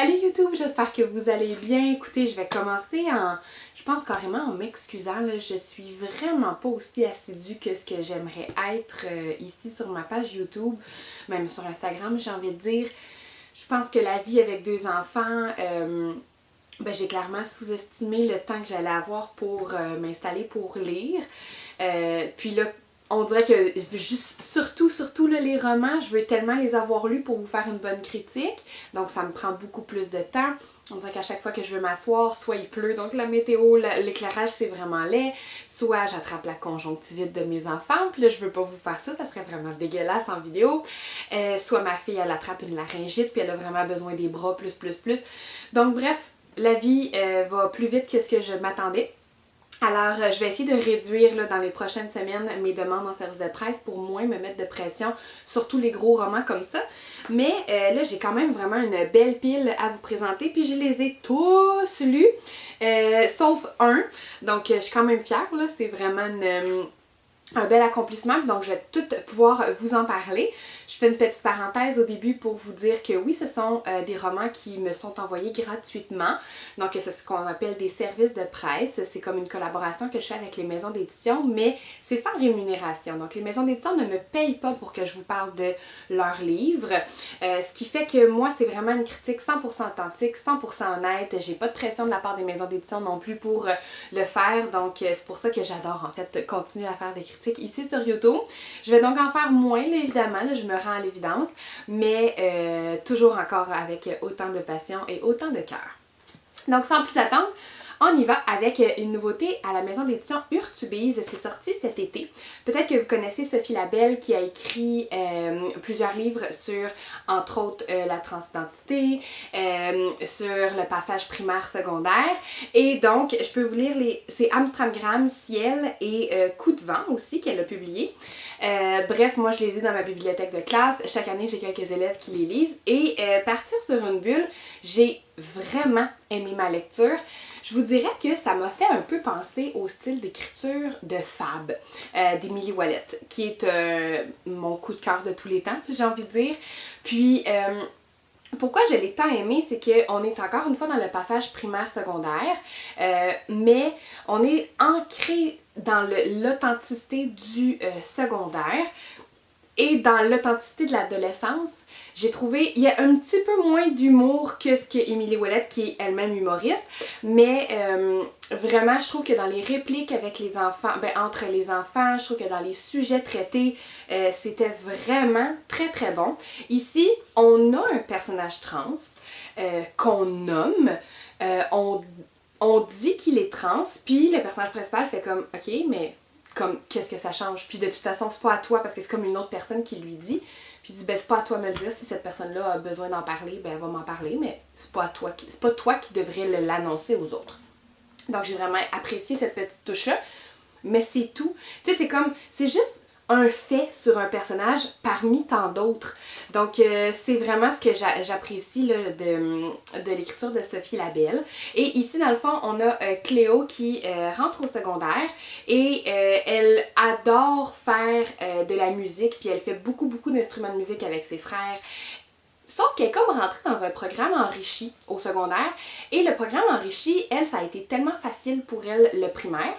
Salut YouTube, j'espère que vous allez bien. Écoutez, je vais commencer je pense carrément en m'excusant. Je suis vraiment pas aussi assidue que ce que j'aimerais être ici sur ma page YouTube, même sur Instagram, j'ai envie de dire. Je pense que la vie avec deux enfants, j'ai clairement sous-estimé le temps que j'allais avoir pour m'installer pour lire. Puis là, on dirait que juste, surtout là, les romans, je veux tellement les avoir lus pour vous faire une bonne critique. Donc ça me prend beaucoup plus de temps. On dirait qu'à chaque fois que je veux m'asseoir, soit il pleut, donc la météo, l'éclairage c'est vraiment laid, soit j'attrape la conjonctivite de mes enfants, puis là je veux pas vous faire ça, ça serait vraiment dégueulasse en vidéo. Soit ma fille elle attrape une laryngite, puis elle a vraiment besoin des bras plus. Donc bref, la vie va plus vite que ce que je m'attendais. Alors, je vais essayer de réduire là, dans les prochaines semaines mes demandes en service de presse pour moins me mettre de pression sur tous les gros romans comme ça. Mais là, j'ai quand même vraiment une belle pile à vous présenter, puis je les ai tous lus, sauf un. Donc, je suis quand même fière, là, c'est vraiment un bel accomplissement, donc je vais tout pouvoir vous en parler. Je fais une petite parenthèse au début pour vous dire que oui, ce sont des romans qui me sont envoyés gratuitement. Donc c'est ce qu'on appelle des services de presse. C'est comme une collaboration que je fais avec les maisons d'édition, mais c'est sans rémunération. Donc les maisons d'édition ne me payent pas pour que je vous parle de leurs livres. Ce qui fait que moi, c'est vraiment une critique 100% authentique, 100% honnête. J'ai pas de pression de la part des maisons d'édition non plus pour le faire. Donc c'est pour ça que j'adore en fait continuer à faire des critiques ici sur YouTube. Je vais donc en faire moins, là, évidemment, là, je me rends à l'évidence, mais toujours encore avec autant de passion et autant de cœur. Donc sans plus attendre, on y va avec une nouveauté à la maison d'édition Urtubise. C'est sorti cet été. Peut-être que vous connaissez Sophie Labelle qui a écrit plusieurs livres sur, entre autres, la transidentité, sur le passage primaire-secondaire. Et donc, je peux vous lire c'est Amstramgram, Ciel et Coup de vent aussi qu'elle a publié. Bref, moi je les ai dans ma bibliothèque de classe. Chaque année, j'ai quelques élèves qui les lisent. Et partir sur une bulle, j'ai vraiment aimé ma lecture. Je vous dirais que ça m'a fait un peu penser au style d'écriture de Fab d'Émilie Ouellet, qui est mon coup de cœur de tous les temps, j'ai envie de dire. Puis, pourquoi je l'ai tant aimé, c'est qu'on est encore une fois dans le passage primaire-secondaire, mais on est ancré dans l'authenticité du secondaire. Et dans l'authenticité de l'adolescence, j'ai trouvé, il y a un petit peu moins d'humour que ce que Émilie Ouellet, qui est elle-même humoriste, mais vraiment, je trouve que dans les répliques avec les enfants, entre les enfants, je trouve que dans les sujets traités, c'était vraiment très bon. Ici, on a un personnage trans qu'on nomme, on dit qu'il est trans, puis le personnage principal fait comme, ok, mais comme qu'est-ce que ça change, puis de toute façon c'est pas à toi parce que c'est comme une autre personne qui lui dit, puis il dit ben c'est pas à toi de me le dire, si cette personne-là a besoin d'en parler, ben elle va m'en parler, mais c'est pas toi qui devrais l'annoncer aux autres. Donc j'ai vraiment apprécié cette petite touche-là, mais c'est tout. Tu sais, c'est juste un fait sur un personnage parmi tant d'autres. Donc c'est vraiment ce que j'apprécie là, de l'écriture de Sophie Labelle. Et ici dans le fond on a Cléo qui rentre au secondaire et elle adore faire de la musique, puis elle fait beaucoup d'instruments de musique avec ses frères. Sauf qu'elle est comme rentrée dans un programme enrichi au secondaire, et le programme enrichi, elle, ça a été tellement facile pour elle le primaire.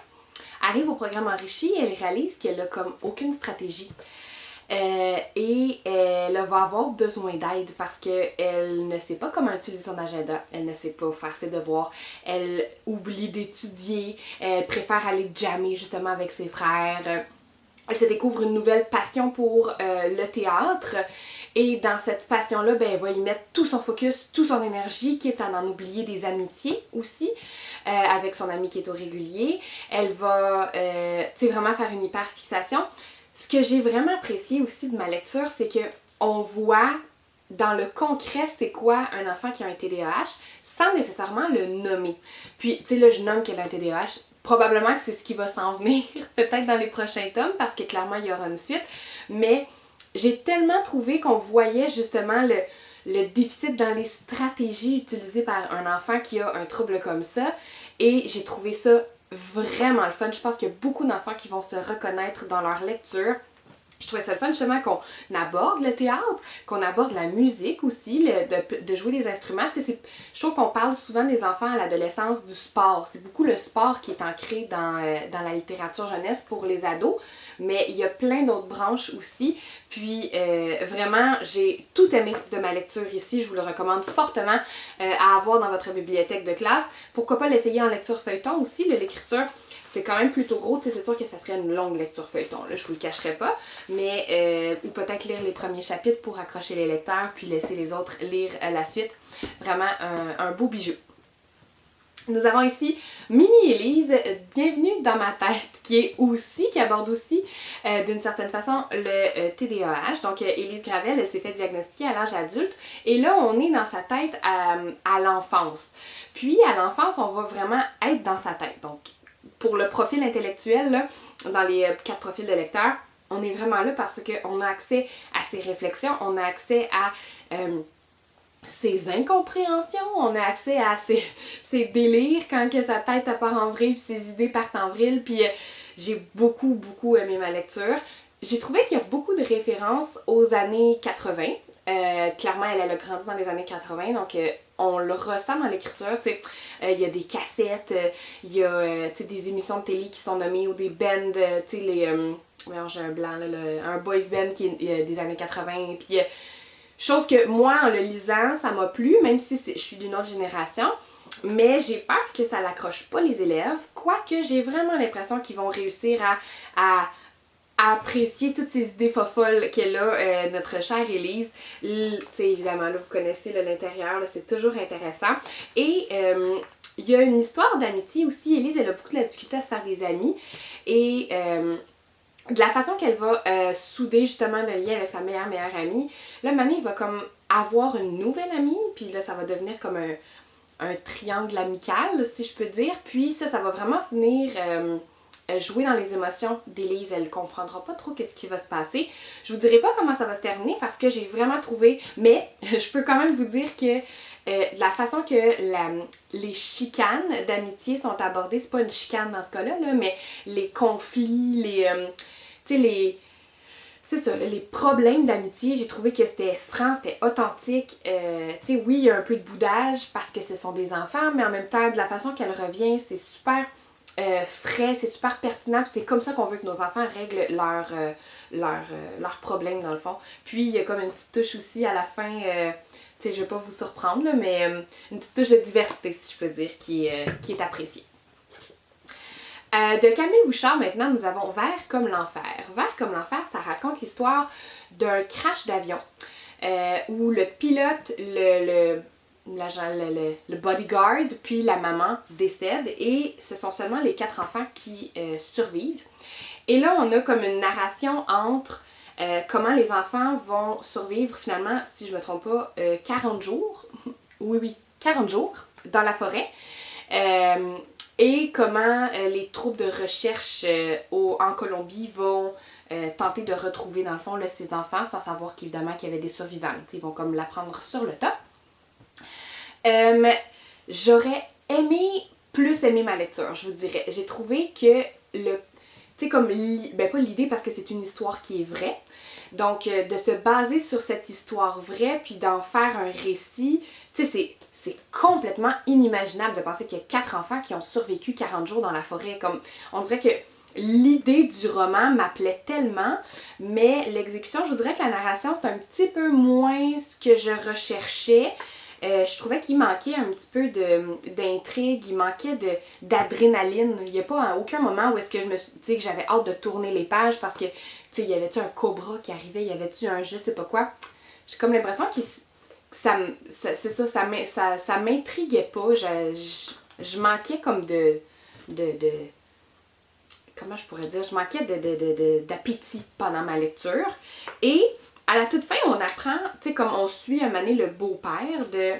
Arrive au programme enrichi, elle réalise qu'elle a comme aucune stratégie. Et elle va avoir besoin d'aide parce qu'elle ne sait pas comment utiliser son agenda, elle ne sait pas faire ses devoirs, elle oublie d'étudier, elle préfère aller jammer justement avec ses frères. Elle se découvre une nouvelle passion pour le théâtre. Et dans cette passion-là, elle va y mettre tout son focus, toute son énergie, quitte à en oublier des amitiés aussi, avec son ami qui est au régulier. Elle va vraiment faire une hyperfixation. Ce que j'ai vraiment apprécié aussi de ma lecture, c'est qu'on voit dans le concret c'est quoi un enfant qui a un TDAH sans nécessairement le nommer. Puis, tu sais, là, je nomme qu'elle a un TDAH. Probablement que c'est ce qui va s'en venir, peut-être dans les prochains tomes, parce que clairement, il y aura une suite. Mais j'ai tellement trouvé qu'on voyait justement le déficit dans les stratégies utilisées par un enfant qui a un trouble comme ça. Et j'ai trouvé ça vraiment le fun. Je pense qu'il y a beaucoup d'enfants qui vont se reconnaître dans leur lecture. Je trouvais ça le fun justement qu'on aborde le théâtre, qu'on aborde la musique aussi, de jouer des instruments. Je trouve qu'on parle souvent des enfants à l'adolescence du sport. C'est beaucoup le sport qui est ancré dans la littérature jeunesse pour les ados, mais il y a plein d'autres branches aussi. Puis vraiment, j'ai tout aimé de ma lecture ici. Je vous le recommande fortement à avoir dans votre bibliothèque de classe. Pourquoi pas l'essayer en lecture feuilleton aussi, l'écriture. C'est quand même plutôt gros, c'est sûr que ça serait une longue lecture feuilleton, là, je vous le cacherai pas, mais ou peut-être lire les premiers chapitres pour accrocher les lecteurs, puis laisser les autres lire la suite. Vraiment un beau bijou. Nous avons ici Mini Élise, Bienvenue dans ma tête, qui aborde aussi d'une certaine façon le TDAH. Donc Élise Gravel, elle s'est fait diagnostiquer à l'âge adulte et là on est dans sa tête à l'enfance. Puis à l'enfance, on va vraiment être dans sa tête. Donc pour le profil intellectuel, là, dans les 4 profils de lecteurs, on est vraiment là parce qu'on a accès à ses réflexions, on a accès à ses incompréhensions, on a accès à ses délires quand que sa tête part en vrille puis ses idées partent en vrille. Puis j'ai beaucoup aimé ma lecture. J'ai trouvé qu'il y a beaucoup de références aux années 80. Clairement, elle a grandi dans les années 80, donc on le ressent dans l'écriture. Il y a des cassettes, il y a des émissions de télé qui sont nommées ou des bands, j'ai un blanc, là, un boys band qui est des années 80. Puis, chose que moi, en le lisant, ça m'a plu, même si je suis d'une autre génération. Mais j'ai peur que ça l'accroche pas les élèves, quoique j'ai vraiment l'impression qu'ils vont réussir à apprécier toutes ces idées folles qu'elle a, notre chère Élise. Évidemment, là, vous connaissez l'intérieur, c'est toujours intéressant. Et il y a une histoire d'amitié aussi. Élise, elle a beaucoup de la difficulté à se faire des amis. Et de la façon qu'elle va souder justement le lien avec sa meilleure amie, là, Mané, il va comme avoir une nouvelle amie, puis là, ça va devenir comme un triangle amical, si je peux dire. Puis ça va vraiment venir jouer dans les émotions d'Élise. Elle comprendra pas trop qu'est-ce qui va se passer. Je vous dirai pas comment ça va se terminer parce que j'ai vraiment trouvé, mais je peux quand même vous dire que la façon que les chicanes d'amitié sont abordées, c'est pas une chicane dans ce cas-là, mais les conflits, c'est ça, les problèmes d'amitié, j'ai trouvé que c'était franc, c'était authentique. Oui, il y a un peu de boudage parce que ce sont des enfants, mais en même temps, de la façon qu'elle revient, c'est super frais, c'est super pertinent. C'est comme ça qu'on veut que nos enfants règlent leurs problèmes, dans le fond. Puis, il y a comme une petite touche aussi à la fin, je vais pas vous surprendre, là, mais une petite touche de diversité, si je peux dire, qui est appréciée. De Camille Bouchard, maintenant, nous avons Vert comme l'enfer. Vert comme l'enfer, ça raconte l'histoire d'un crash d'avion où le pilote, le bodyguard, puis la maman décèdent et ce sont seulement les 4 enfants qui survivent. Et là, on a comme une narration entre comment les enfants vont survivre finalement, si je me trompe pas, 40 jours. Oui, 40 jours dans la forêt. Et comment les troupes de recherche en Colombie vont tenter de retrouver, dans le fond, là, ces enfants sans savoir qu'évidemment qu'il y avait des survivants. Ils vont comme l'apprendre sur le top. J'aurais plus aimé ma lecture, je vous dirais. J'ai trouvé que pas l'idée parce que c'est une histoire qui est vraie. Donc, de se baser sur cette histoire vraie puis d'en faire un récit, c'est complètement inimaginable de penser qu'il y a 4 enfants qui ont survécu 40 jours dans la forêt. Comme, on dirait que l'idée du roman m'appelait tellement, mais l'exécution, je vous dirais que la narration, c'est un petit peu moins ce que je recherchais. Je trouvais qu'il manquait un petit peu d'intrigue, il manquait d'adrénaline. Il n'y a pas aucun moment où est-ce que je me suis dit que j'avais hâte de tourner les pages parce que, y avait-tu un cobra qui arrivait, y avait-tu un je sais pas quoi. J'ai comme l'impression que ça m'intriguait pas. Je manquais comme comment je pourrais dire? Je manquais d'appétit pendant ma lecture. Et à la toute fin, on apprend, comme on suit un moment donné le beau-père de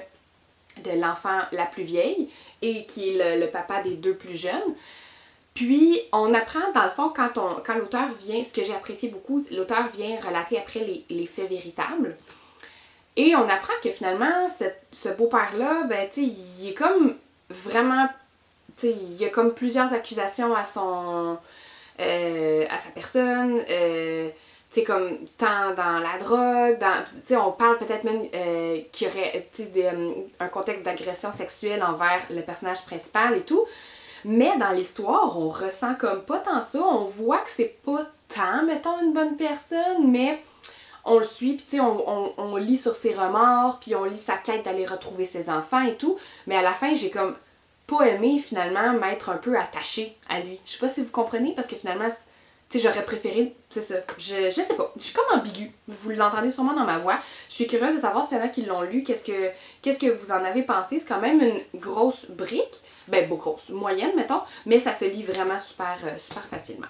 l'enfant la plus vieille et qui est le papa des 2 plus jeunes. Puis, on apprend, dans le fond, quand l'auteur vient, ce que j'ai apprécié beaucoup, l'auteur vient relater après les faits véritables. Et on apprend que finalement, ce beau-père-là, il est comme vraiment, il y a comme plusieurs accusations à sa personne. tu sais, comme tant dans la drogue, tu sais, on parle peut-être même qu'il y aurait, tu sais, un contexte d'agression sexuelle envers le personnage principal et tout. Mais dans l'histoire, on ressent comme pas tant ça. On voit que c'est pas tant, mettons, une bonne personne, mais on le suit, puis tu sais, on lit sur ses remords, puis on lit sa quête d'aller retrouver ses enfants et tout. Mais à la fin, j'ai comme pas aimé finalement m'être un peu attachée à lui. Je sais pas si vous comprenez, parce que finalement, tu sais, j'aurais préféré, c'est ça, je sais pas, je suis comme ambiguë. Vous l'entendez sûrement dans ma voix. Je suis curieuse de savoir s'il y en a qui l'ont lu, qu'est-ce que vous en avez pensé. C'est quand même une grosse brique, ben pas grosse, moyenne mettons, mais ça se lit vraiment super facilement.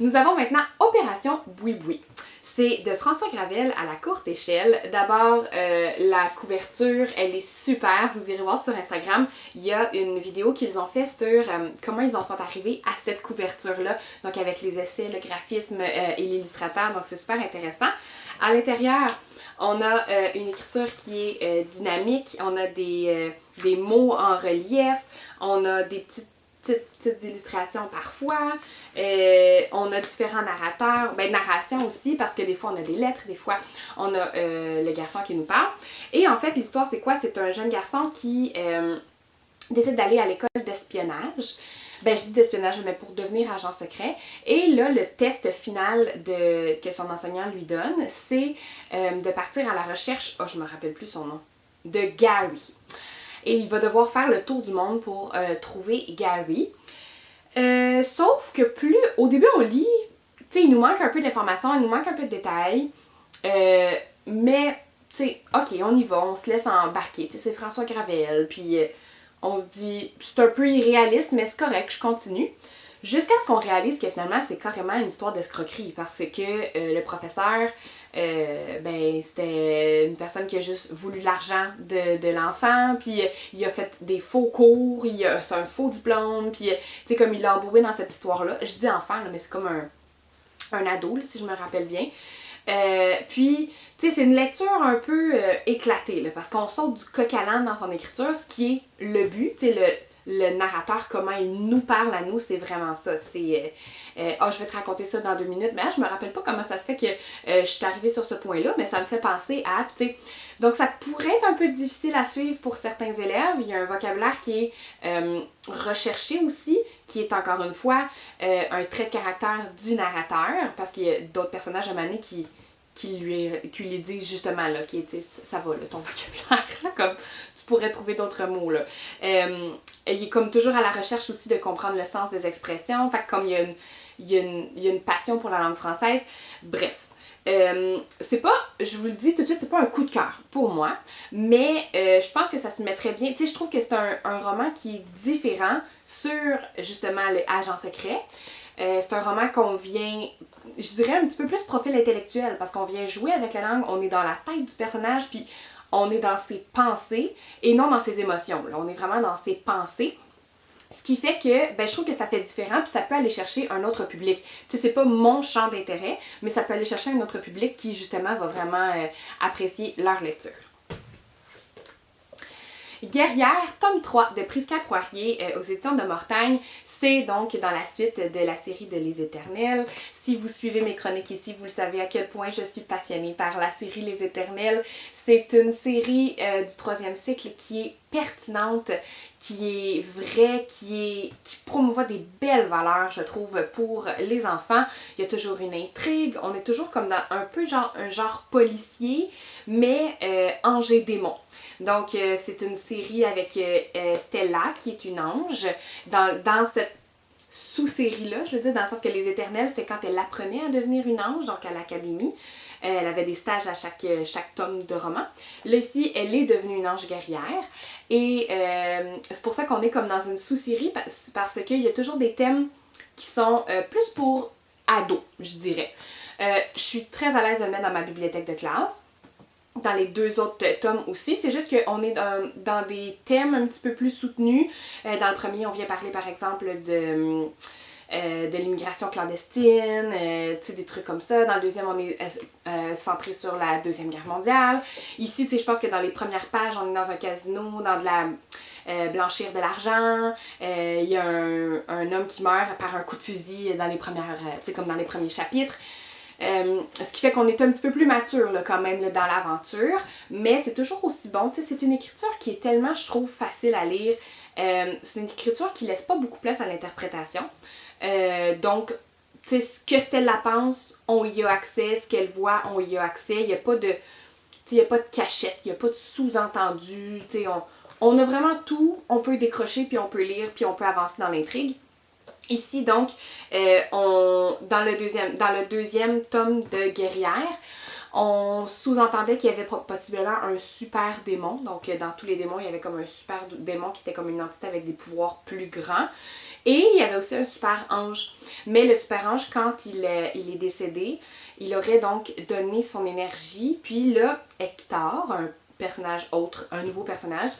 Nous avons maintenant Opération Boui-Boui. C'est de François Gravel à la courte échelle. D'abord, la couverture, elle est super. Vous irez voir sur Instagram. Il y a une vidéo qu'ils ont fait sur comment ils en sont arrivés à cette couverture-là. Donc avec les essais, le graphisme et l'illustrateur. Donc c'est super intéressant. À l'intérieur, on a une écriture qui est dynamique. On a des mots en relief. On a des petites illustrations parfois. On a différents narrateurs, narration aussi, parce que des fois on a des lettres, des fois on a le garçon qui nous parle. Et en fait, l'histoire c'est quoi? C'est un jeune garçon qui décide d'aller à l'école d'espionnage. Je dis d'espionnage, mais pour devenir agent secret. Et là, le test final que son enseignant lui donne, c'est de partir à la recherche, je me rappelle plus son nom, de Gary. Et il va devoir faire le tour du monde pour trouver Gary. Sauf que au début on lit, tu sais, il nous manque un peu d'informations, il nous manque un peu de détails. Mais, tu sais, ok, on y va, on se laisse embarquer. Tu sais, c'est François Gravel, puis on se dit, c'est un peu irréaliste, mais c'est correct, je continue. Jusqu'à ce qu'on réalise que finalement, c'est carrément une histoire d'escroquerie, parce que le professeur, c'était une personne qui a juste voulu l'argent de l'enfant, puis il a fait des faux cours, c'est un faux diplôme, puis tu sais, comme il l'a embourbé dans cette histoire-là. Je dis enfant, là, mais c'est comme un ado, là, si je me rappelle bien. Puis, tu sais, c'est une lecture un peu éclatée, là, parce qu'on saute du coq à l'âne dans son écriture, ce qui est le but, tu sais, le narrateur, comment il nous parle à nous, c'est vraiment ça. C'est je vais te raconter ça dans 2 minutes, mais je me rappelle pas comment ça se fait que je suis arrivée sur ce point-là, mais ça me fait penser à, tu sais, donc ça pourrait être un peu difficile à suivre pour certains élèves. Il y a un vocabulaire qui est recherché aussi, qui est encore une fois un trait de caractère du narrateur, parce qu'il y a d'autres personnages à Mané qui lui disent justement là, ça va là, ton vocabulaire, là, comme tu pourrais trouver d'autres mots là. Il est comme toujours à la recherche aussi de comprendre le sens des expressions, fait que comme il y a une passion pour la langue française, bref. C'est pas, je vous le dis tout de suite, c'est pas un coup de cœur pour moi, mais je pense que ça se mettrait bien. Tu sais, je trouve que c'est un roman qui est différent sur justement l'agent secret. C'est un roman qu'on vient, je dirais un petit peu plus profil intellectuel, parce qu'on vient jouer avec la langue, on est dans la tête du personnage, puis on est dans ses pensées et non dans ses émotions. Là, on est vraiment dans ses pensées. Ce qui fait que je trouve que ça fait différent, puis ça peut aller chercher un autre public. Tu sais, c'est pas mon champ d'intérêt, mais ça peut aller chercher un autre public qui justement va vraiment apprécier leur lecture. Guerrière, tome 3 de Prisca Poirier aux éditions de Mortagne. C'est donc dans la suite de la série de Les Éternels. Si vous suivez mes chroniques ici, vous le savez à quel point je suis passionnée par la série Les Éternels. C'est une série du 3e cycle qui est pertinente, qui est vraie, qui promouvoit des belles valeurs, je trouve, pour les enfants. Il y a toujours une intrigue, on est toujours comme dans un peu un genre policier, mais ange-démon. Donc, c'est une série avec Stella, qui est une ange. Dans cette sous-série-là, je veux dire, dans le sens que Les Éternels, c'était quand elle apprenait à devenir une ange, donc à l'académie. Elle avait des stages à chaque tome de roman. Là, ici, elle est devenue une ange guerrière. Et c'est pour ça qu'on est comme dans une sous-série, parce qu'il y a toujours des thèmes qui sont plus pour ados, je dirais. Je suis très à l'aise de le mettre dans ma bibliothèque de classe. Dans les 2 autres tomes aussi. C'est juste qu'on est dans des thèmes un petit peu plus soutenus. Dans le premier, on vient parler par exemple de l'immigration clandestine, des trucs comme ça. Dans le deuxième, on est centré sur la Deuxième Guerre mondiale. Ici, je pense que dans les premières pages, on est dans un casino, dans de la blanchir de l'argent. Il y a un homme qui meurt par un coup de fusil dans les premières, comme dans les premiers chapitres. Ce qui fait qu'on est un petit peu plus mature là, quand même là, dans l'aventure, mais c'est toujours aussi bon. Tu sais, c'est une écriture qui est tellement, je trouve, facile à lire. C'est une écriture qui laisse pas beaucoup de place à l'interprétation. Donc, tu sais, ce que Stella pense, on y a accès. Ce qu'elle voit, on y a accès. Il n'y a pas de... Il n'y a pas de cachette, il n'y a pas de sous-entendu. On a vraiment tout, on peut décrocher, puis on peut lire, puis on peut avancer dans l'intrigue. Ici, donc, dans le deuxième tome de Guerrière, on sous-entendait qu'il y avait possiblement un super démon. Donc, dans tous les démons, il y avait comme un super démon qui était comme une entité avec des pouvoirs plus grands. Et il y avait aussi un super ange. Mais le super ange, quand il est décédé, il aurait donc donné son énergie. Puis là, Hector, un personnage autre, un nouveau personnage,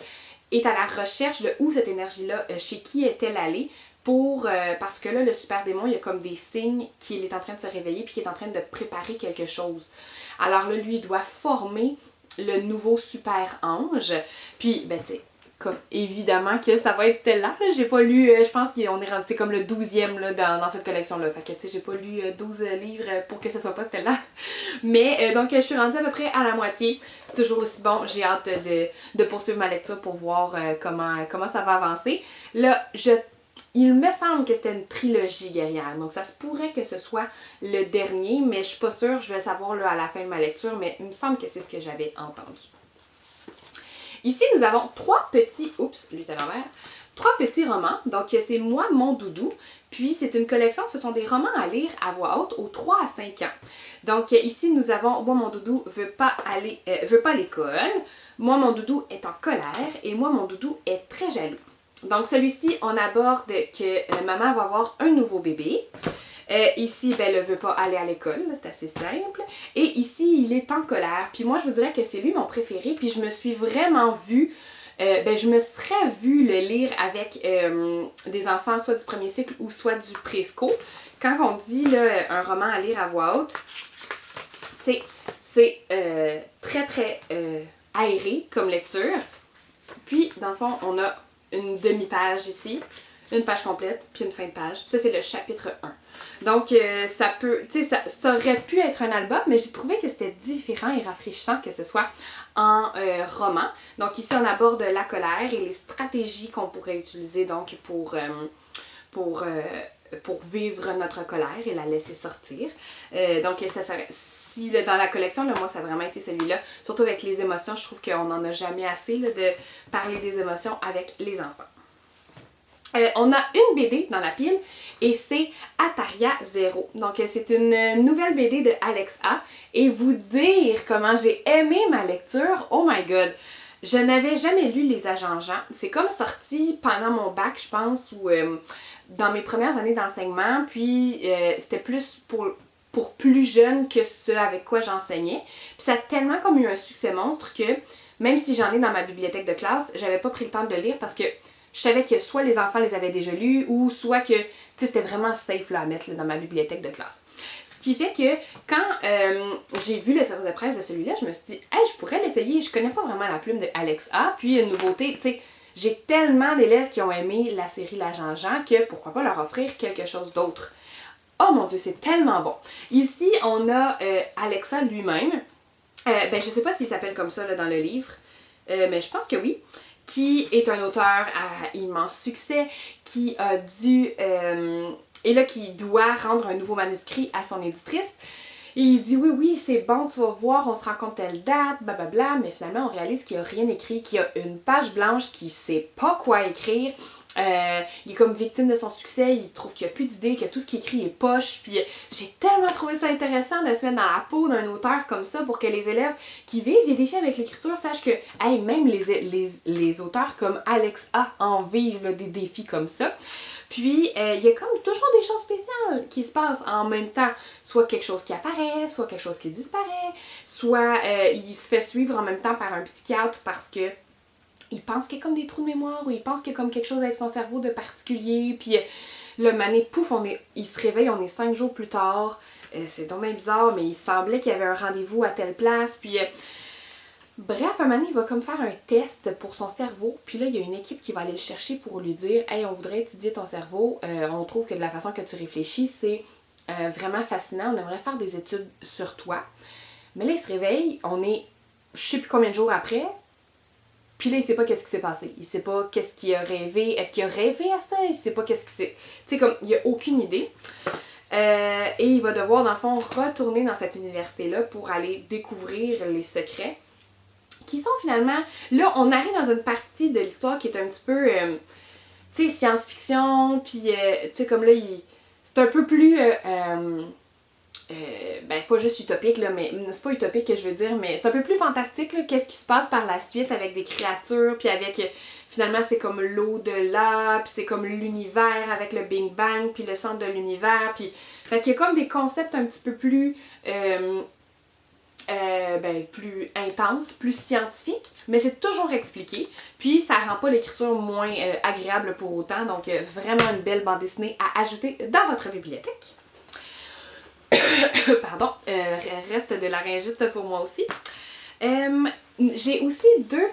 est à la recherche de où cette énergie-là, chez qui est-elle allée, parce que là, le super démon, il y a comme des signes qu'il est en train de se réveiller puis qu'il est en train de préparer quelque chose. Alors là, lui, il doit former le nouveau super ange. Puis, ben, tu sais, comme évidemment que ça va être Stella. J'ai pas lu, je pense qu'on est rendu, c'est comme le 12e là, dans cette collection-là. Fait que, tu sais, j'ai pas lu 12 livres pour que ce soit pas Stella. Mais, donc, je suis rendue à peu près à la moitié. C'est toujours aussi bon. J'ai hâte de poursuivre ma lecture pour voir comment ça va avancer. Là, il me semble que c'était une trilogie guerrière, donc ça se pourrait que ce soit le dernier, mais je suis pas sûre, je vais le savoir là, à la fin de ma lecture, mais il me semble que c'est ce que j'avais entendu. Ici, nous avons trois petits romans, donc c'est Moi, mon doudou, puis c'est une collection, ce sont des romans à lire à voix haute aux 3 à 5 ans. Donc ici, nous avons Moi, mon doudou veut pas à l'école, Moi, mon doudou est en colère, et Moi, mon doudou est très jaloux. Donc, celui-ci, on aborde que maman va avoir un nouveau bébé. Ici, ben, elle ne veut pas aller à l'école, c'est assez simple. Et ici, il est en colère. Puis moi, je vous dirais que c'est lui mon préféré. Puis je me suis vraiment vue, je me serais vue le lire avec des enfants, soit du premier cycle ou soit du présco. Quand on dit là, un roman à lire à voix haute, tu sais, c'est très, très aéré comme lecture. Puis, dans le fond, on a une demi-page ici, une page complète, puis une fin de page. Ça, c'est le chapitre 1. Donc, ça peut, tu sais, ça aurait pu être un album, mais j'ai trouvé que c'était différent et rafraîchissant que ce soit en roman. Donc, ici, on aborde la colère et les stratégies qu'on pourrait utiliser donc pour vivre notre colère et la laisser sortir. Donc, si dans la collection, là, moi, ça a vraiment été celui-là. Surtout avec les émotions, je trouve qu'on n'en a jamais assez là, de parler des émotions avec les enfants. On a une BD dans la pile et c'est Ataria Zero. Donc, c'est une nouvelle BD de Alexa. Et vous dire comment j'ai aimé ma lecture, oh my god! Je n'avais jamais lu Les Agents Jean. C'est comme sorti pendant mon bac, je pense, ou dans mes premières années d'enseignement. Puis, c'était plus pour plus jeune que ce avec quoi j'enseignais. Puis ça a tellement comme eu un succès monstre que même si j'en ai dans ma bibliothèque de classe, j'avais pas pris le temps de le lire parce que je savais que soit les enfants les avaient déjà lus ou soit que c'était vraiment safe là, à mettre là, dans ma bibliothèque de classe. Ce qui fait que quand j'ai vu le service de presse de celui-là, je me suis dit, hey, je pourrais l'essayer. Je connais pas vraiment la plume de Alexa. Puis une nouveauté, tu sais, j'ai tellement d'élèves qui ont aimé la série L'Agent Jean que pourquoi pas leur offrir quelque chose d'autre. Oh mon Dieu, c'est tellement bon. Ici, on a Alexa lui-même. Je sais pas s'il s'appelle comme ça là, dans le livre, mais je pense que oui. Qui est un auteur à immense succès, qui a dû... et là, qui doit rendre un nouveau manuscrit à son éditrice. Et il dit oui, c'est bon, tu vas voir, on se rend compte telle date, blablabla, mais finalement, on réalise qu'il n'a rien écrit, qu'il y a une page blanche, qu'il sait pas quoi écrire. Il est comme victime de son succès, il trouve qu'il n'y a plus d'idées, que tout ce qu'il écrit est poche, puis j'ai tellement trouvé ça intéressant de se mettre dans la peau d'un auteur comme ça pour que les élèves qui vivent des défis avec l'écriture sachent que hey, même les auteurs comme Alexa en vivent là, des défis comme ça. Puis, il y a comme toujours des choses spéciales qui se passent en même temps. Soit quelque chose qui apparaît, soit quelque chose qui disparaît, soit il se fait suivre en même temps par un psychiatre parce que il pense qu'il y a comme des trous de mémoire ou il pense qu'il y a comme quelque chose avec son cerveau de particulier. Puis le mané, pouf, il se réveille, on est 5 jours plus tard. C'est donc bien bizarre, mais il semblait qu'il y avait un rendez-vous à telle place. Puis bref, un mané, il va comme faire un test pour son cerveau. Puis là, il y a une équipe qui va aller le chercher pour lui dire « Hey, on voudrait étudier ton cerveau. On trouve que de la façon que tu réfléchis, c'est vraiment fascinant, on aimerait faire des études sur toi. Mais là, il se réveille, on est je sais plus combien de jours après, puis là, il sait pas qu'est-ce qui s'est passé. Il sait pas qu'est-ce qu'il a rêvé. Est-ce qu'il a rêvé à ça? Il sait pas qu'est-ce qui s'est... Tu sais, comme, il a aucune idée. Et il va devoir, dans le fond, retourner dans cette université-là pour aller découvrir les secrets qui sont finalement... Là, on arrive dans une partie de l'histoire qui est un petit peu, tu sais, science-fiction, puis, tu sais, comme là, c'est un peu plus... ben pas juste utopique là, mais c'est pas utopique que je veux dire, mais c'est un peu plus fantastique là, qu'est-ce qui se passe par la suite avec des créatures, puis avec finalement c'est comme l'au-delà, puis c'est comme l'univers avec le Big Bang, puis le centre de l'univers, puis fait qu'il y a comme des concepts un petit peu plus plus intenses, plus scientifiques, mais c'est toujours expliqué, puis ça rend pas l'écriture moins agréable pour autant, donc vraiment une belle bande dessinée à ajouter dans votre bibliothèque. Pardon, reste de laryngite pour moi aussi. J'ai aussi deux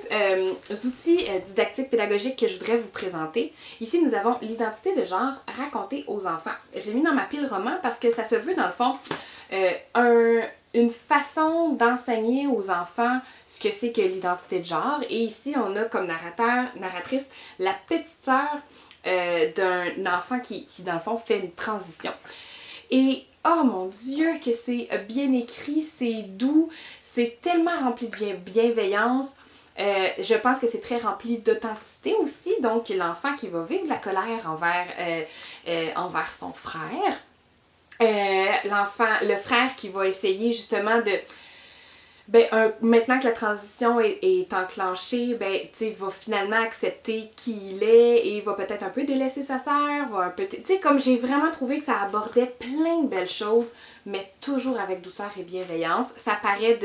outils didactiques pédagogiques que je voudrais vous présenter. Ici, nous avons l'identité de genre racontée aux enfants. Je l'ai mis dans ma pile roman parce que ça se veut, dans le fond, une façon d'enseigner aux enfants ce que c'est que l'identité de genre. Et ici, on a comme narratrice, la petite sœur d'un enfant qui, dans le fond, fait une transition. Et oh mon Dieu, que c'est bien écrit, c'est doux, c'est tellement rempli de bienveillance. Je pense que c'est très rempli d'authenticité aussi. Donc, l'enfant qui va vivre de la colère envers son frère. Le frère qui va essayer justement de... maintenant que la transition est enclenchée, va finalement accepter qui il est et va peut-être un peu délaisser sa sœur, comme j'ai vraiment trouvé que ça abordait plein de belles choses, mais toujours avec douceur et bienveillance. Ça paraît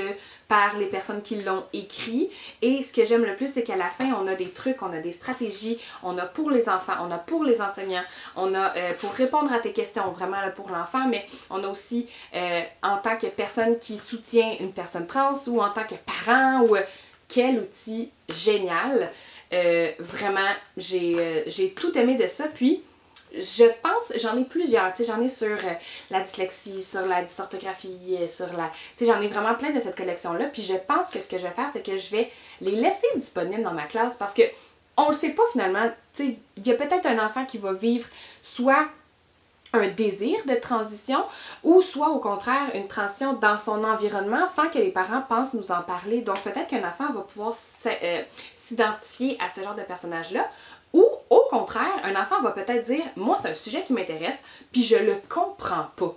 par les personnes qui l'ont écrit, et ce que j'aime le plus, c'est qu'à la fin, on a des trucs, on a des stratégies, on a pour les enfants, on a pour les enseignants, on a pour répondre à tes questions, vraiment là, pour l'enfant, mais on a aussi en tant que personne qui soutient une personne trans ou en tant que parent, ou quel outil génial. Vraiment, j'ai tout aimé de ça, puis je pense, j'en ai plusieurs, tu sais, j'en ai sur la dyslexie, sur la dysorthographie, sur la... Tu sais, j'en ai vraiment plein de cette collection-là, puis je pense que ce que je vais faire, c'est que je vais les laisser disponibles dans ma classe, parce que on le sait pas finalement, tu sais, il y a peut-être un enfant qui va vivre soit un désir de transition, ou soit au contraire une transition dans son environnement sans que les parents pensent nous en parler. Donc peut-être qu'un enfant va pouvoir s'identifier à ce genre de personnage-là, ou au contraire, un enfant va peut-être dire « Moi, c'est un sujet qui m'intéresse, puis je le comprends pas. »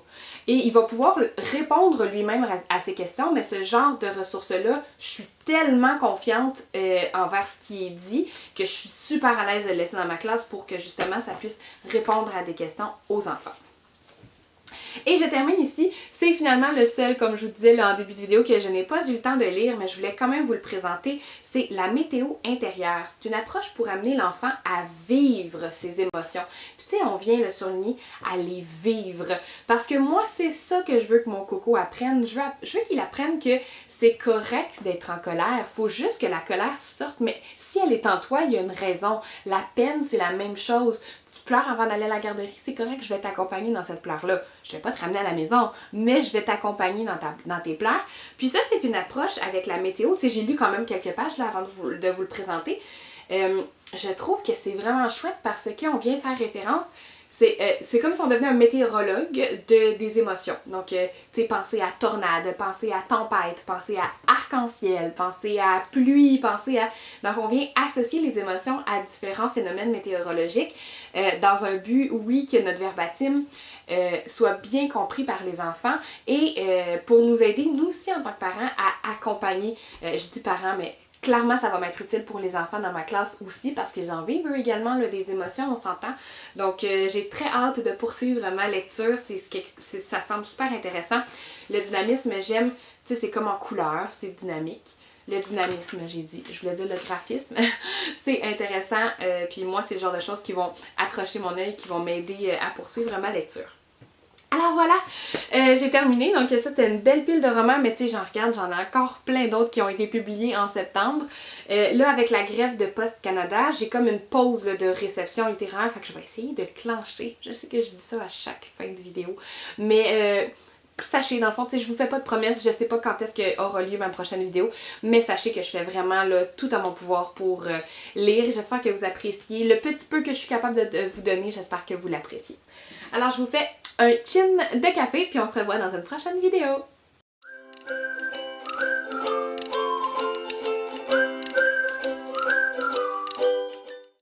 Et il va pouvoir répondre lui-même à ces questions, mais ce genre de ressources-là, je suis tellement confiante envers ce qui est dit que je suis super à l'aise de le laisser dans ma classe pour que justement ça puisse répondre à des questions aux enfants. Et je termine ici, c'est finalement le seul, comme je vous disais là, en début de vidéo, que je n'ai pas eu le temps de lire, mais je voulais quand même vous le présenter, c'est la météo intérieure. C'est une approche pour amener l'enfant à vivre ses émotions. Puis tu sais, on vient le souligner, à les vivre. Parce que moi, c'est ça que je veux que mon coco apprenne. Je veux qu'il apprenne que c'est correct d'être en colère. Faut juste que la colère sorte, mais si elle est en toi, il y a une raison. La peine, c'est la même chose. Tu pleures avant d'aller à la garderie, c'est correct, je vais t'accompagner dans cette pleure-là. Je vais pas te ramener à la maison, mais je vais t'accompagner dans tes pleurs. Puis ça, c'est une approche avec la météo. Tu sais, j'ai lu quand même quelques pages là, avant de vous le présenter. Je trouve que c'est vraiment chouette parce qu'on vient faire référence. C'est comme si on devenait un météorologue des émotions. Donc, tu sais, penser à tornade, penser à tempête, penser à arc-en-ciel, penser à pluie, penser à... Donc, on vient associer les émotions à différents phénomènes météorologiques dans un but, oui, que notre verbatim soit bien compris par les enfants et pour nous aider, nous aussi, en tant que parents, à accompagner, je dis parents, mais clairement, ça va m'être utile pour les enfants dans ma classe aussi parce qu'ils en vivent eux également là, des émotions, on s'entend. Donc, j'ai très hâte de poursuivre ma lecture. Ça semble super intéressant. Le dynamisme, j'aime, tu sais, c'est comme en couleur, c'est dynamique. Le dynamisme, j'ai dit, je voulais dire le graphisme, c'est intéressant. Puis moi, c'est le genre de choses qui vont accrocher mon œil, qui vont m'aider à poursuivre ma lecture. Alors voilà, j'ai terminé, donc ça c'était une belle pile de romans, mais tu sais j'en regarde, j'en ai encore plein d'autres qui ont été publiés en septembre. Là avec la grève de Post Canada, j'ai comme une pause là, de réception littéraire, fait que je vais essayer de clencher. Je sais que je dis ça à chaque fin de vidéo, mais sachez dans le fond, tu sais je vous fais pas de promesses, je sais pas quand est-ce que aura lieu ma prochaine vidéo, mais sachez que je fais vraiment là, tout à mon pouvoir pour lire. J'espère que vous appréciez le petit peu que je suis capable de vous donner, j'espère que vous l'appréciez. Alors je vous fais un chin de café, puis on se revoit dans une prochaine vidéo.